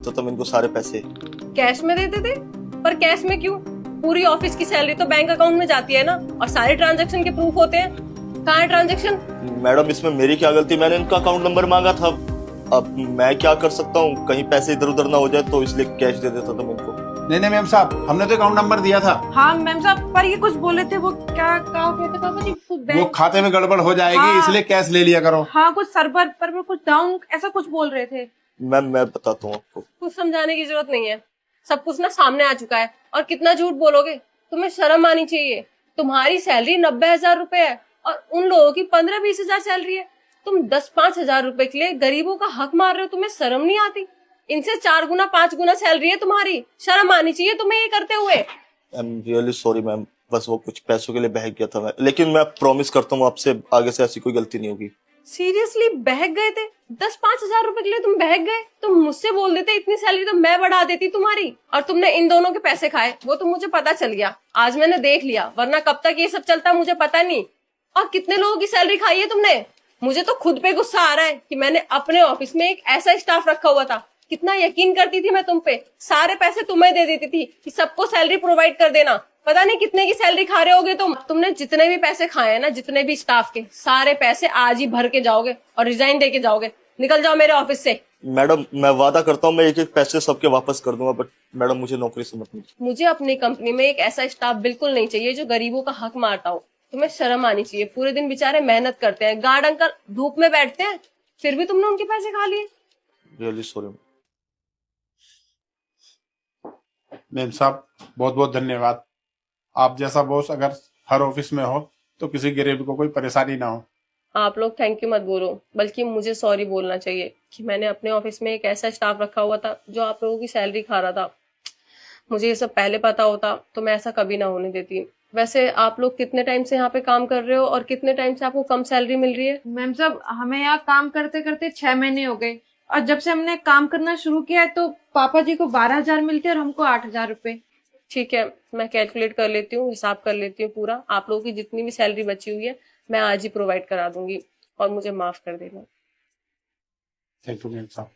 तो तुम इनको सारे पैसे। कैश में देते थे? पर कैश में क्यों? पूरी ऑफिस की सैलरी तो बैंक अकाउंट में जाती है ना, और सारे ट्रांजैक्शन के प्रूफ होते हैं। कहाँ है ट्रांजैक्शन? मैडम इसमें मेरी क्या गलती, मैंने इनका अकाउंट नंबर मांगा था। अब मैं क्या कर सकता हूँ, कहीं पैसे इधर उधर ना हो जाए, तो इसलिए कैश दे देता तुम इनको। नहीं नहीं मैम साहब, हमने तो अकाउंट नंबर दिया था। हाँ मैम साहब, पर ये कुछ बोले थे, वो क्या कहा कहते पापा जी, वो खाते में गड़बड़ हो जाएगी, हाँ। इसलिए कैश ले लिया करो। हाँ कुछ सर्वर पर वो कुछ डाउन ऐसा कुछ बोल रहे थे। मैम मैं बताता हूँ आपको। कुछ समझाने की जरूरत नहीं है, सब कुछ ना सामने आ चुका है। और कितना झूठ बोलोगे? तुम्हें शर्म आनी चाहिए। तुम्हारी सैलरी 90,000 रुपए है और उन लोगों की 15-20 हजार सैलरी है। तुम 10-5 हजार रुपए के लिए गरीबों का हक मार रहे हो। तुम्हें शर्म नहीं आती? इनसे 4 गुना 5 गुना सैलरी है तुम्हारी। शर्म आनी चाहिए तुम्हें ये करते हुए। I am really sorry ma'am, बस वो कुछ पैसों के लिए बहक गया था मैं, लेकिन मैं प्रॉमिस करता हूँ आपसे आगे से ऐसी कोई गलती नहीं होगी। सीरियसली बहक गए थे? 10-5 हजार रुपए के लिए तुम बहक गए? तुम मुझसे बोल देते, इतनी सैलरी तो मैं बढ़ा देती तुम्हारी। और तुमने इन दोनों के पैसे खाए, वो तो मुझे पता चल गया। आज मैंने देख लिया, वरना कब तक ये सब चलता मुझे पता नहीं। और कितने लोगों की सैलरी खाई है तुमने? मुझे तो खुद पे गुस्सा आ रहा है कि मैंने अपने ऑफिस में एक ऐसा स्टाफ रखा हुआ था। कितना यकीन करती थी मैं तुम पे, सारे पैसे तुम्हें दे देती थी कि सबको सैलरी प्रोवाइड कर देना। पता नहीं कितने की सैलरी खा रहे होगे तुम। तुमने जितने भी पैसे खाए हैं ना, जितने भी स्टाफ के, सारे पैसे आज ही भर के जाओगे और रिजाइन दे के जाओगे। निकल जाओ मेरे ऑफिस से। मैडम मैं वादा करता हूँ मैं एक एक पैसे सबके वापस कर दूंगा, बट मैडम मुझे नौकरी से मत लीजिए। मुझे अपनी कंपनी में एक ऐसा स्टाफ बिल्कुल नहीं चाहिए जो गरीबों का हक मारता हो। तुम्हें शर्म आनी चाहिए। पूरे दिन बेचारे मेहनत करते हैं, गार्ड अंकल धूप में बैठते हैं, फिर भी तुमने उनके पैसे खा लिए। Really sorry. मैम साहब बहुत बहुत धन्यवाद। आप जैसा बॉस अगर हर ऑफिस में हो तो किसी गरीब को कोई परेशानी ना हो। आप लोग थैंक यू मत बोलो, बल्कि मुझे सॉरी बोलना चाहिए कि मैंने अपने ऑफिस में एक ऐसा स्टाफ रखा हुआ था जो आप लोगों की सैलरी खा रहा था। मुझे ये सब पहले पता होता तो मैं ऐसा कभी ना होने देती। वैसे आप लोग कितने टाइम से यहाँ पे काम कर रहे हो और कितने टाइम से आपको कम सैलरी मिल रही है? मैम साहब हमें यहाँ काम करते करते 6 महीने हो गए, और जब से हमने काम करना शुरू किया है तो पापा जी को 12,000 मिलते हैं और हमको 8,000 रुपए। ठीक है, मैं कैलकुलेट कर लेती हूँ, हिसाब कर लेती हूँ पूरा। आप लोगों की जितनी भी सैलरी बची हुई है मैं आज ही प्रोवाइड करा दूंगी, और मुझे माफ कर देना। थैंक यू मैम साहब।